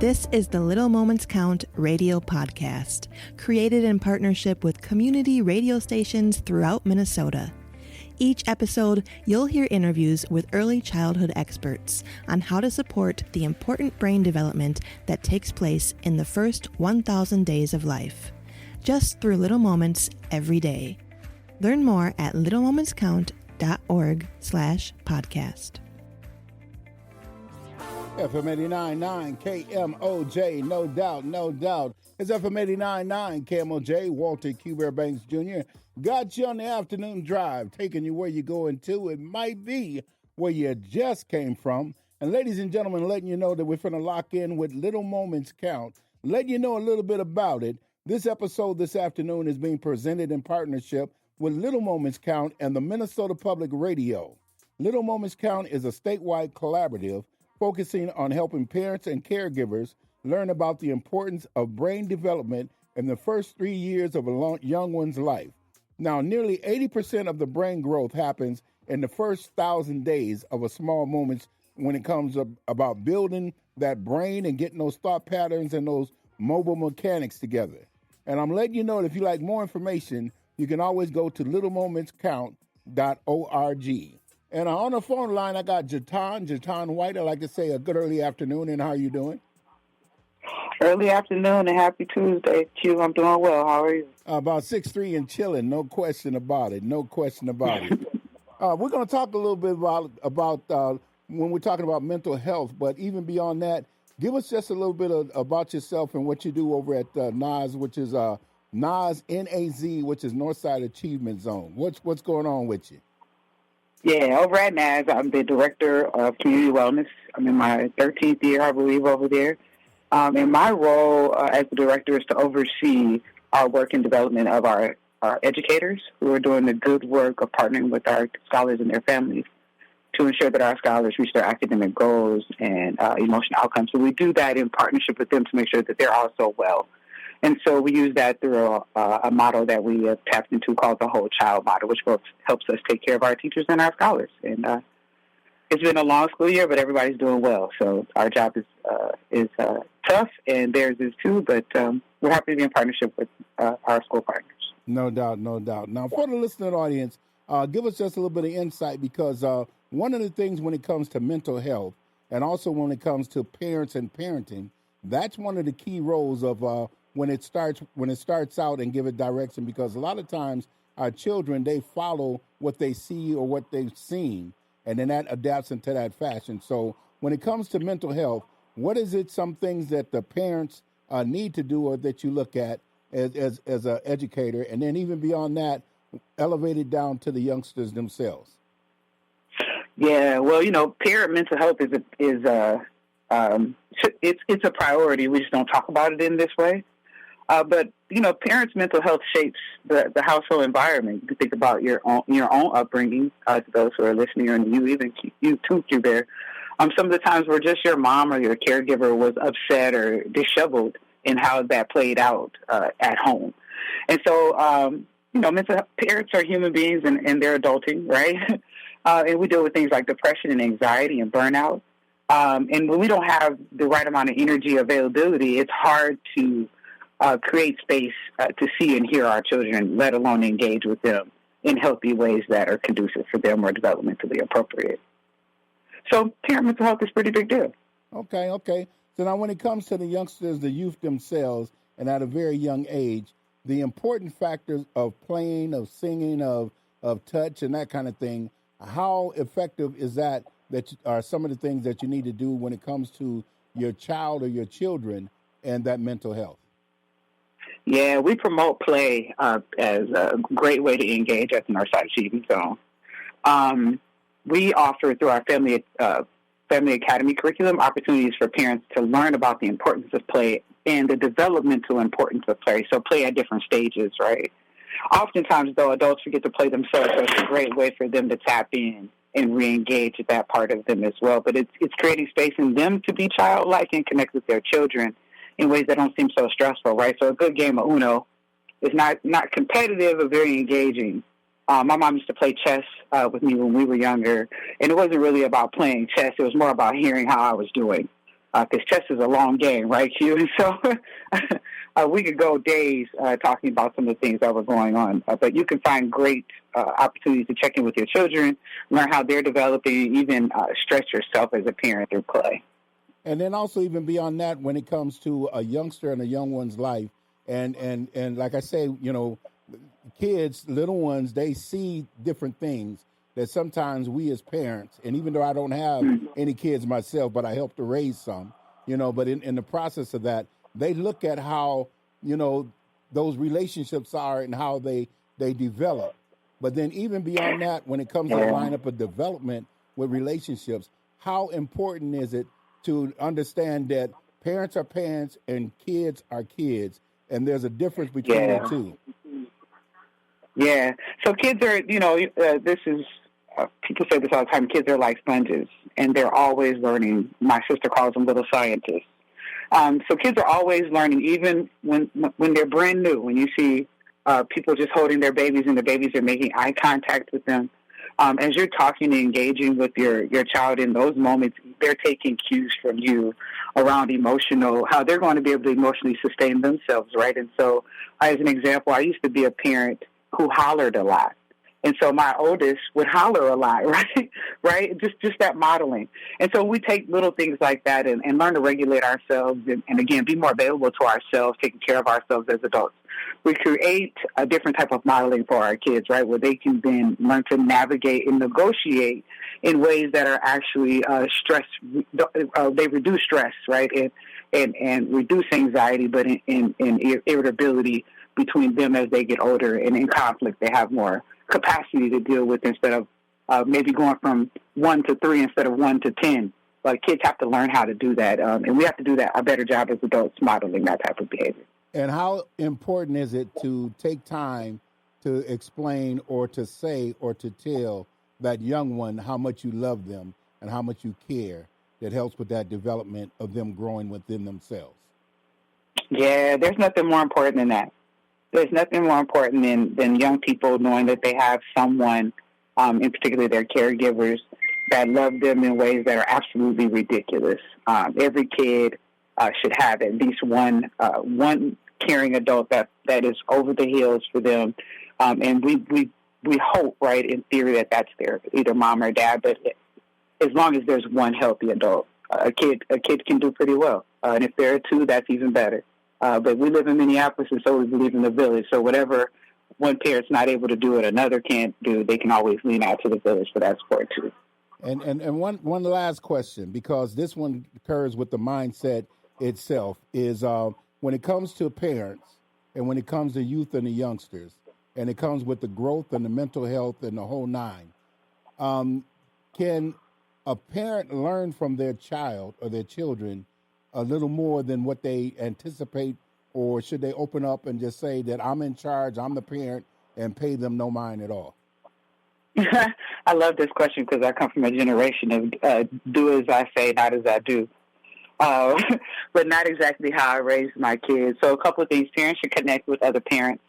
This is the Little Moments Count radio podcast, created in partnership with community radio stations throughout Minnesota. Each episode, you'll hear interviews with early childhood experts on how to support the important brain development that takes place in the first 1,000 days of life, just through little moments every day. Learn more at littlemomentscount.org/podcast. FM 89.9 KMOJ, no doubt, no doubt. It's FM 89.9 KMOJ, Walter Q. Bear Banks Jr. Got you on the afternoon drive, taking you where you're going to. It might be where you just came from. And ladies and gentlemen, letting you know that we're finna lock in with Little Moments Count. Letting you know a little bit about it. This episode this afternoon is being presented in partnership with Little Moments Count and the Minnesota Public Radio. Little Moments Count is a statewide collaborative focusing on helping parents and caregivers learn about the importance of brain development in the first 3 years of a young one's life. Now, nearly 80% of the brain growth happens in the first 1,000 days of a small moment when it comes about building that brain and getting those thought patterns and those mobile mechanics together. And I'm letting you know that if you like more information, you can always go to littlemomentscount.org. And on the phone line, I got Jaton White. I'd like to say a good early afternoon, and how are you doing? Early afternoon and happy Tuesday, Q. I'm doing well. How are you? About 6'3" and chilling, no question about it. No question about it. We're going to talk a little bit about when we're talking about mental health, but even beyond that, give us just a little bit about yourself and what you do over at NAZ, which is NAZ, which is Northside Achievement Zone. What's going on with you? Yeah, over at NAZ, I'm the Director of Community Wellness. I'm in my 13th year, I believe, over there. And my role as the director is to oversee our work and development of our educators who are doing the good work of partnering with our scholars and their families to ensure that our scholars reach their academic goals and emotional outcomes. So we do that in partnership with them to make sure that they're also well. And so we use that through a model that we have tapped into called the Whole Child Model, which helps us take care of our teachers and our scholars. And it's been a long school year, but everybody's doing well. So our job is tough, and theirs is too, but we're happy to be in partnership with our school partners. No doubt, no doubt. Now, for the listening audience, give us just a little bit of insight, because one of the things when it comes to mental health and also when it comes to parents and parenting, that's one of the key roles of when it starts out and give it direction, because a lot of times our children, they follow what they see or what they've seen, and then that adapts into that fashion. So when it comes to mental health, what is it, some things that the parents need to do or that you look at as an educator, and then even beyond that, elevated down to the youngsters themselves? Yeah, well, parent mental health is it's a priority. We just don't talk about it in this way. But parents' mental health shapes the household environment. You think about your own upbringing. To those who are listening, and you too, Q Bear. Some of the times where just your mom or your caregiver was upset or disheveled in how that played out at home. And so, parents are human beings and they're adulting, right? And we deal with things like depression and anxiety and burnout. And when we don't have the right amount of energy availability, it's hard to create space to see and hear our children, let alone engage with them in healthy ways that are conducive for them or developmentally appropriate. So parent mental health is a pretty big deal. Okay. So now when it comes to the youngsters, the youth themselves, and at a very young age, the important factors of playing, of singing, of touch and that kind of thing, how effective is that are some of the things that you need to do when it comes to your child or your children and that mental health? Yeah, we promote play as a great way to engage at the Northside Achievement Zone. We offer through our Family Academy curriculum opportunities for parents to learn about the importance of play and the developmental importance of play. So play at different stages, right? Oftentimes, though, adults forget to play themselves, so it's a great way for them to tap in and re-engage with that part of them as well. But it's creating space in them to be childlike and connect with their children in ways that don't seem so stressful, right? So a good game of Uno is not competitive, but very engaging. My mom used to play chess with me when we were younger, and it wasn't really about playing chess. It was more about hearing how I was doing. because chess is a long game, right, Q? And so we could go days talking about some of the things that were going on. But you can find great opportunities to check in with your children, learn how they're developing, even stretch yourself as a parent through play. And then also even beyond that, when it comes to a youngster and a young one's life, and like I say, kids, little ones, they see different things that sometimes we as parents, and even though I don't have any kids myself, but I help to raise some, but in the process of that, they look at how, those relationships are and how they develop. But then even beyond that, when it comes to the lineup of development with relationships, how important is it to understand that parents are parents and kids are kids, and there's a difference between the two? Yeah. So kids are, this is, people say this all the time, kids are like sponges, and they're always learning. My sister calls them little scientists. So kids are always learning, even when they're brand new. When you see people just holding their babies and the babies are making eye contact with them, as you're talking and engaging with your child in those moments, they're taking cues from you around how they're going to be able to emotionally sustain themselves, right? And so, as an example, I used to be a parent who hollered a lot. And so my oldest would holler a lot, right? Right? Just that modeling. And so we take little things like that and learn to regulate ourselves and again, be more available to ourselves, taking care of ourselves as adults. We create a different type of modeling for our kids, right, where they can then learn to navigate and negotiate in ways that are actually they reduce stress, right, and reduce anxiety, but in irritability between them as they get older, and in conflict they have more capacity to deal with instead of maybe going from 1 to 3 instead of 1 to 10. But kids have to learn how to do that, and we have to do a better job as adults modeling that type of behavior. And how important is it to take time to explain or to say or to tell that young one how much you love them and how much you care, that helps with that development of them growing within themselves? Yeah, there's nothing more important than that. There's nothing more important than young people knowing that they have someone, in particular their caregivers, that love them in ways that are absolutely ridiculous. Every kid should have at least one caring adult that is over the hills for them, and we hope, right, in theory, that's their either mom or dad. But as long as there's one healthy adult, a kid can do pretty well, and if there are two, that's even better. But we live in Minneapolis, and so we believe in the village. So whatever one parent's not able to do it, another can't do, they can always lean out to the village for that support too. And one last question, because this one occurs with the mindset itself, is when it comes to parents and when it comes to youth and the youngsters, and it comes with the growth and the mental health and the whole nine, can a parent learn from their child or their children a little more than what they anticipate, or should they open up and just say that I'm in charge, I'm the parent, and pay them no mind at all? I love this question because I come from a generation of do as I say, not as I do. But not exactly how I raised my kids. So a couple of things. Parents should connect with other parents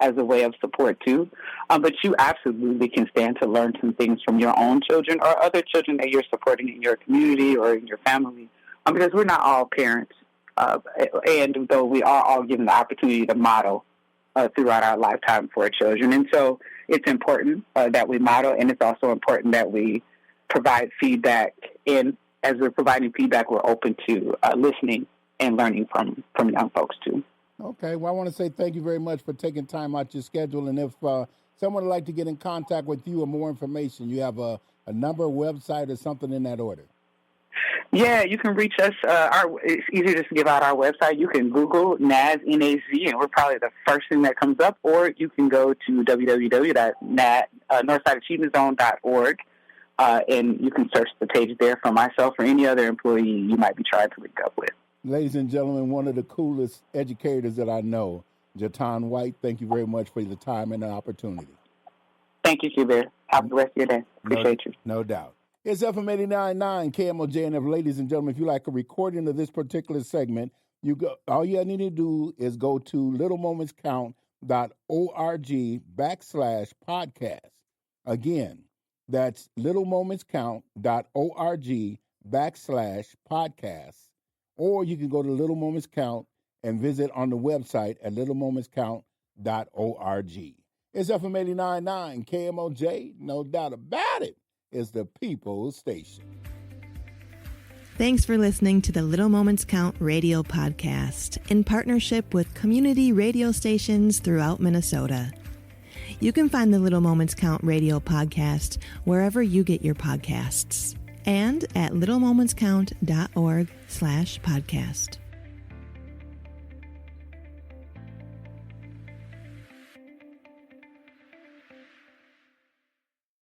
as a way of support too. But you absolutely can stand to learn some things from your own children or other children that you're supporting in your community or in your family. Because we're not all parents. And though we are all given the opportunity to model throughout our lifetime for our children. And so it's important that we model, and it's also important that we provide feedback. And as we're providing feedback, we're open to listening and learning from young folks too. Okay. Well, I want to say thank you very much for taking time out your schedule. And if someone would like to get in contact with you or more information, you have a number, website, or something in that order? Yeah, you can reach us. It's easier just to give out our website. You can Google NAZ, N-A-Z, and we're probably the first thing that comes up. Or you can go to www.northsideachievementzone.org, and you can search the page there for myself or any other employee you might be trying to link up with. Ladies and gentlemen, one of the coolest educators that I know, Jaton White, thank you very much for the time and the opportunity. Thank you, Q-Bear. Have the rest of your day. Appreciate you. No doubt. It's FM 89.9 KMOJ, and ladies and gentlemen, if you like a recording of this particular segment, all you need to do is go to littlemomentscount.org/podcast. Again, that's littlemomentscount.org/podcast. or you can go to Little Moments Count and visit on the website at littlemomentscount.org. It's FM 89.9 KMOJ, no doubt about it, is the People's Station. Thanks for listening to the Little Moments Count radio podcast in partnership with community radio stations throughout Minnesota. You can find the Little Moments Count radio podcast wherever you get your podcasts and at littlemomentscount.org/podcast.